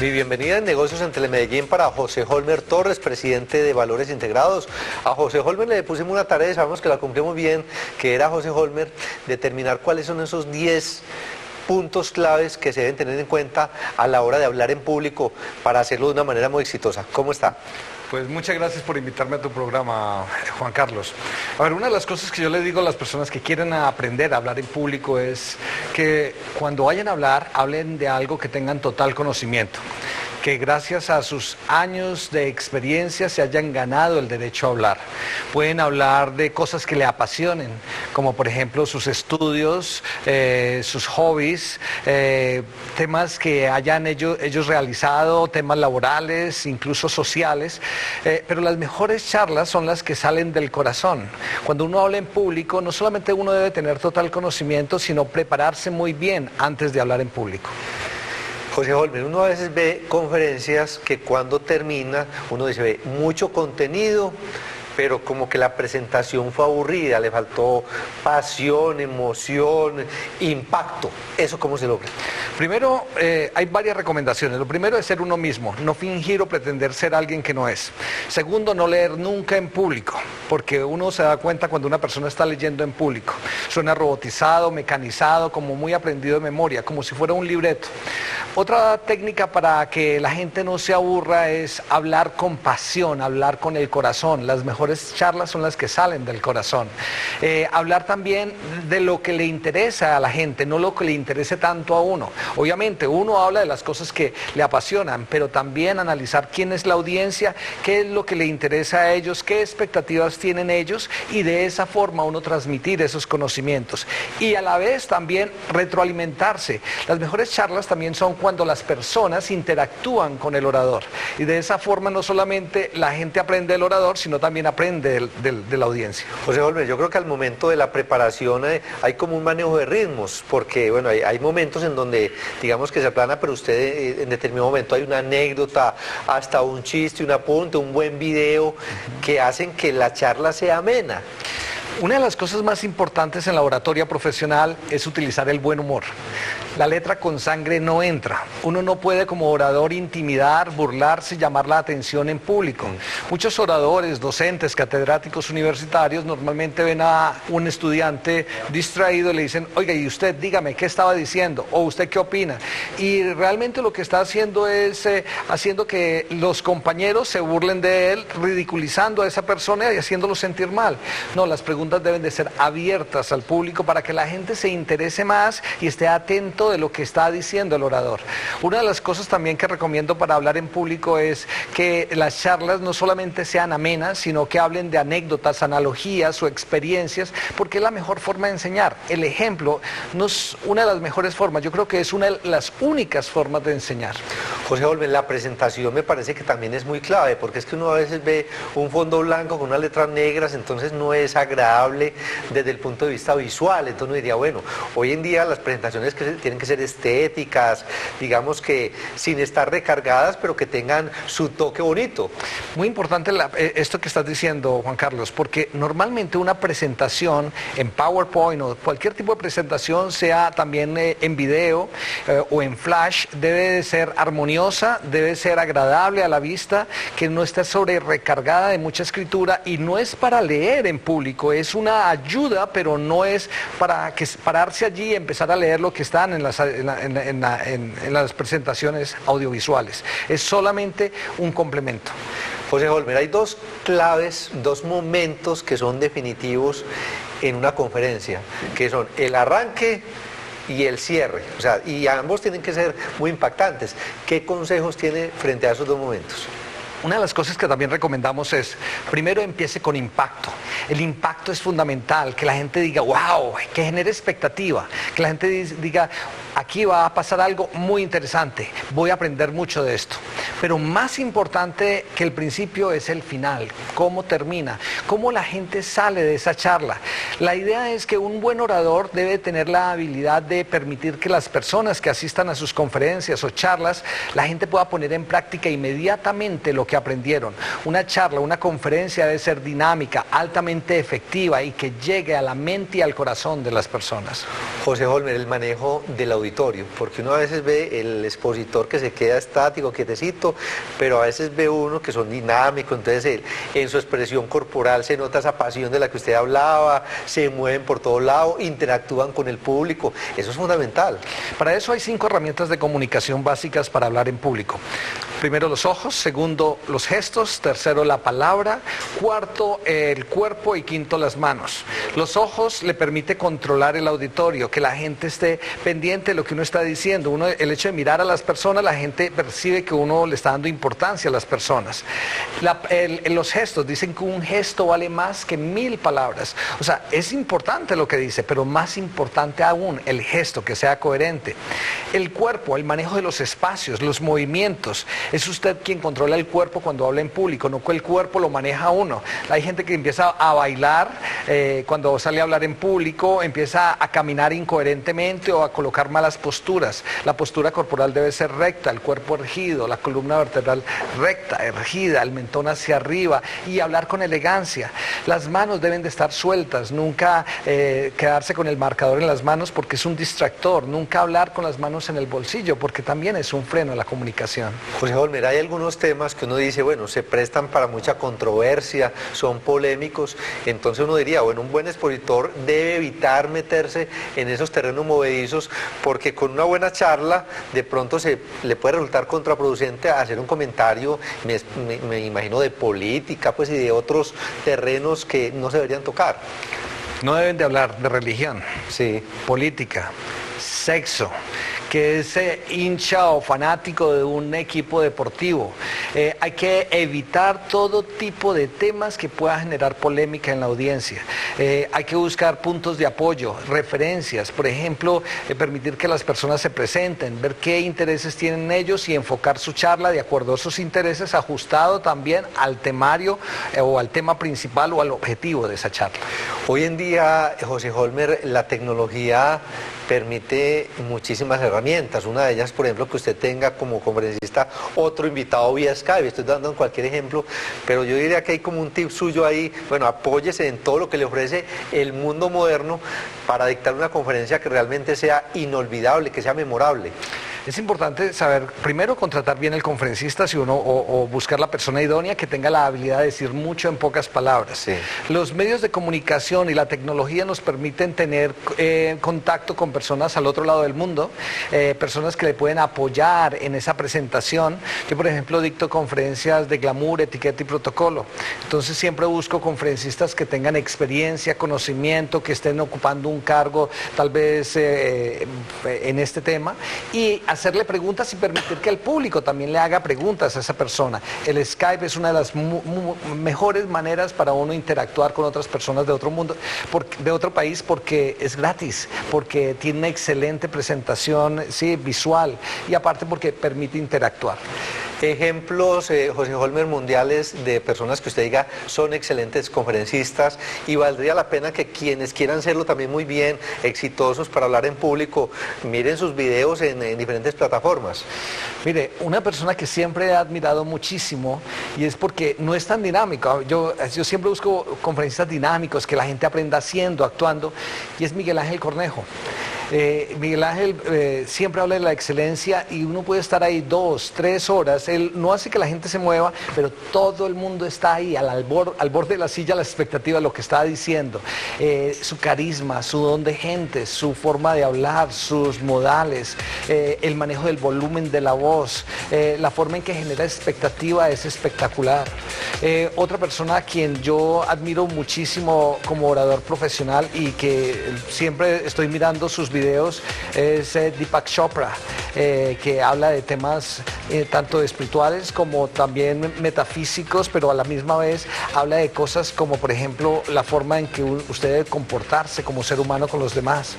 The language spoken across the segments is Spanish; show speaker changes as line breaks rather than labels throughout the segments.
Mi bienvenida en Negocios en Telemedellín para José Holmer Torres, presidente de Valores Integrados. A José Holmer le pusimos una tarea, sabemos que la cumplimos bien, que era José Holmer, determinar cuáles son esos 10 puntos claves que se deben tener en cuenta a la hora de hablar en público para hacerlo de una manera muy exitosa. ¿Cómo está?
Pues muchas gracias por invitarme a tu programa, Juan Carlos. A ver, una de las cosas que yo le digo a las personas que quieren aprender a hablar en público es que cuando vayan a hablar, hablen de algo que tengan total conocimiento, que gracias a sus años de experiencia se hayan ganado el derecho a hablar. Pueden hablar de cosas que le apasionen, como por ejemplo sus estudios, sus hobbies, temas que hayan ellos realizado, temas laborales, incluso sociales, pero las mejores charlas son las que salen del corazón. Cuando uno habla en público, no solamente uno debe tener total conocimiento, sino prepararse muy bien antes de hablar en público.
José Holmer, uno a veces ve conferencias que cuando termina, uno dice, ve mucho contenido, pero como que la presentación fue aburrida, le faltó pasión, emoción, impacto. ¿Eso cómo se logra?
Primero, hay varias recomendaciones. Lo primero es ser uno mismo, no fingir o pretender ser alguien que no es. Segundo, no leer nunca en público, porque uno se da cuenta cuando una persona está leyendo en público. Suena robotizado, mecanizado, como muy aprendido de memoria, como si fuera un libreto. Otra técnica para que la gente no se aburra es hablar con pasión, hablar con el corazón. Las mejores charlas son las que salen del corazón. Hablar también de lo que le interesa a la gente, no lo que le interese tanto a uno. Obviamente uno habla de las cosas que le apasionan, pero también analizar quién es la audiencia, qué es lo que le interesa a ellos, qué expectativas tienen ellos, y de esa forma uno transmitir esos conocimientos. Y a la vez también retroalimentarse. Las mejores charlas también son cuando las personas interactúan con el orador. Y de esa forma no solamente la gente aprende del orador, sino también aprende de la audiencia.
José Holmer, yo creo que al momento de la preparación hay como un manejo de ritmos, porque bueno, hay momentos en donde digamos que se aplana, pero usted en determinado momento hay una anécdota, hasta un chiste, un apunte, un buen video que hacen que la charla sea amena.
Una de las cosas más importantes en la oratoria profesional es utilizar el buen humor. La letra con sangre no entra. Uno no puede como orador intimidar, burlarse, llamar la atención en público. Muchos oradores, docentes, catedráticos universitarios normalmente ven a un estudiante distraído y le dicen, oiga, y usted dígame, ¿qué estaba diciendo? O ¿usted qué opina? Y realmente lo que está haciendo es haciendo que los compañeros se burlen de él, ridiculizando a esa persona y haciéndolo sentir mal. No, las preguntas deben de ser abiertas al público para que la gente se interese más y esté atento de lo que está diciendo el orador. Una de las cosas también que recomiendo para hablar en público es que las charlas no solamente sean amenas, sino que hablen de anécdotas, analogías o experiencias, porque es la mejor forma de enseñar. El ejemplo no es una de las mejores formas, yo creo que es una de las únicas formas de enseñar.
José Holmer, la presentación me parece que también es muy clave, porque es que uno a veces ve un fondo blanco con unas letras negras, entonces no es agradable desde el punto de vista visual. Entonces uno diría, bueno, hoy en día las presentaciones tienen que ser estéticas, digamos que sin estar recargadas, pero que tengan su toque bonito.
Muy importante esto que estás diciendo, Juan Carlos, porque normalmente una presentación en PowerPoint o cualquier tipo de presentación, sea también en video o en flash, debe de ser armoniosa, debe ser agradable a la vista, que no esté sobre recargada de mucha escritura, y no es para leer en público, es una ayuda, pero no es para pararse allí y empezar a leer lo que están en las presentaciones audiovisuales. Es solamente un complemento.
José Holmer, hay dos claves, dos momentos que son definitivos en una conferencia, que son el arranque y el cierre, o sea, y ambos tienen que ser muy impactantes. ¿Qué consejos tiene frente a esos dos momentos?
Una de las cosas que también recomendamos es, primero empiece con impacto. El impacto es fundamental, que la gente diga, wow, que genere expectativa, que la gente diga, aquí va a pasar algo muy interesante, voy a aprender mucho de esto. Pero más importante que el principio es el final, cómo termina, cómo la gente sale de esa charla. La idea es que un buen orador debe tener la habilidad de permitir que las personas que asistan a sus conferencias o charlas, la gente pueda poner en práctica inmediatamente lo que aprendieron. Una charla, una conferencia debe ser dinámica, altamente efectiva y que llegue a la mente y al corazón de las personas.
José Holmer, el manejo del auditorio. auditorio, porque uno a veces ve el expositor que se queda estático, quietecito, pero a veces ve uno que son dinámicos, entonces en su expresión corporal se nota esa pasión de la que usted hablaba, se mueven por todo lado, interactúan con el público, eso es fundamental.
Para eso hay 5 herramientas de comunicación básicas para hablar en público. Primero los ojos, segundo los gestos, tercero la palabra, cuarto el cuerpo y quinto las manos. Los ojos le permite controlar el auditorio, que la gente esté pendiente de lo que uno está diciendo. El hecho de mirar a las personas, la gente percibe que uno le está dando importancia a las personas. Los gestos, dicen que un gesto vale más que 1000 palabras. O sea, es importante lo que dice, pero más importante aún el gesto, que sea coherente. El cuerpo, el manejo de los espacios, los movimientos. Es usted quien controla el cuerpo cuando habla en público, no que el cuerpo lo maneja uno. Hay gente que empieza a bailar cuando sale a hablar en público, empieza a caminar incoherentemente o a colocar malas posturas. La postura corporal debe ser recta, el cuerpo erguido, la columna vertebral recta, erguida, el mentón hacia arriba y hablar con elegancia. Las manos deben de estar sueltas, nunca quedarse con el marcador en las manos porque es un distractor, nunca hablar con las manos en el bolsillo porque también es un freno a la comunicación.
José Holmer, hay algunos temas que uno dice, bueno, se prestan para mucha controversia, son polémicos, entonces uno diría, bueno, un buen expositor debe evitar meterse en esos terrenos movedizos porque con una buena charla de pronto le puede resultar contraproducente hacer un comentario, me imagino, de política pues y de otros terrenos que no se deberían tocar.
No deben de hablar de religión,
sí,
política, sexo, que es hincha o fanático de un equipo deportivo. Hay que evitar todo tipo de temas que pueda generar polémica en la audiencia. Hay que buscar puntos de apoyo, referencias, por ejemplo, permitir que las personas se presenten, ver qué intereses tienen ellos y enfocar su charla de acuerdo a sus intereses, ajustado también al temario o al tema principal o al objetivo de esa charla.
Hoy en día, José Holmer, la tecnología permite muchísimas herramientas. Una de ellas, por ejemplo, que usted tenga como conferencista otro invitado vía Skype. Estoy dando cualquier ejemplo, pero yo diría que hay como un tip suyo ahí. Bueno, apóyese en todo lo que le ofrece el mundo moderno para dictar una conferencia que realmente sea inolvidable, que sea memorable.
Es importante saber, primero, contratar bien el conferencista o buscar la persona idónea que tenga la habilidad de decir mucho en pocas palabras.
Sí.
Los medios de comunicación y la tecnología nos permiten tener contacto con personas al otro lado del mundo, personas que le pueden apoyar en esa presentación. Yo, por ejemplo, dicto conferencias de glamour, etiqueta y protocolo. Entonces siempre busco conferencistas que tengan experiencia, conocimiento, que estén ocupando un cargo tal vez en este tema y hacerle preguntas y permitir que el público también le haga preguntas a esa persona. El Skype es una de las mejores maneras para uno interactuar con otras personas de otro mundo, de otro país, porque es gratis, porque tiene una excelente presentación, sí, visual, y aparte porque permite interactuar.
Ejemplos, José Holmer, mundiales de personas que usted diga son excelentes conferencistas y valdría la pena que quienes quieran serlo también muy bien, exitosos para hablar en público, miren sus videos en diferentes plataformas.
Mire, una persona que siempre he admirado muchísimo y es porque no es tan dinámico. Yo siempre busco conferencistas dinámicos, que la gente aprenda haciendo, actuando, y es Miguel Ángel Cornejo. Miguel Ángel siempre habla de la excelencia y uno puede estar ahí 2, 3 horas. Él no hace que la gente se mueva, pero todo el mundo está ahí al borde de la silla, a la expectativa de lo que está diciendo. Su carisma, su don de gente, su forma de hablar, sus modales, el manejo del volumen de la voz, la forma en que genera expectativa es espectacular. Otra persona a quien yo admiro muchísimo como orador profesional y que siempre estoy mirando sus videos es Deepak Chopra, que habla de temas tanto espirituales como también metafísicos, pero a la misma vez habla de cosas como, por ejemplo, la forma en que usted debe comportarse como ser humano con los demás.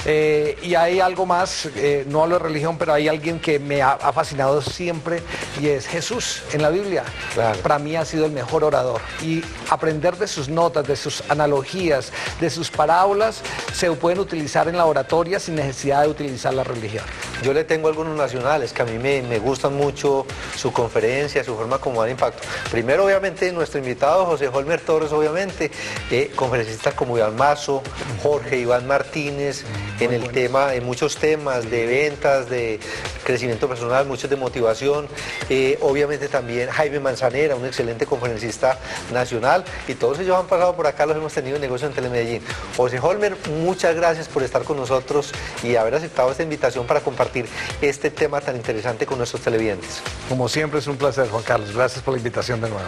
Y hay algo más, no hablo de religión, pero hay alguien que me ha fascinado siempre y es Jesús en la Biblia.
Claro.
Para mí ha sido el mejor orador y aprender de sus notas, de sus analogías, de sus parábolas, se pueden utilizar en la oratoria sin necesidad de utilizar la religión.
Yo le tengo algunos nacionales que a mí me gustan mucho, su conferencia, su forma como dar impacto. Primero, obviamente, nuestro invitado, José Holmer Torres, obviamente, conferencistas como Iván Mazo, Jorge Iván Martínez, en muchos temas de ventas, de crecimiento personal, muchos de motivación. Obviamente también Jaime Manzanera, un excelente conferencista nacional, y todos ellos han pasado por acá, los hemos tenido en negocio en Telemedellín. José Holmer, muchas gracias por estar con nosotros y haber aceptado esta invitación para compartir este tema tan interesante con nuestros televidentes.
Como siempre es un placer, Juan Carlos. Gracias por la invitación de nuevo.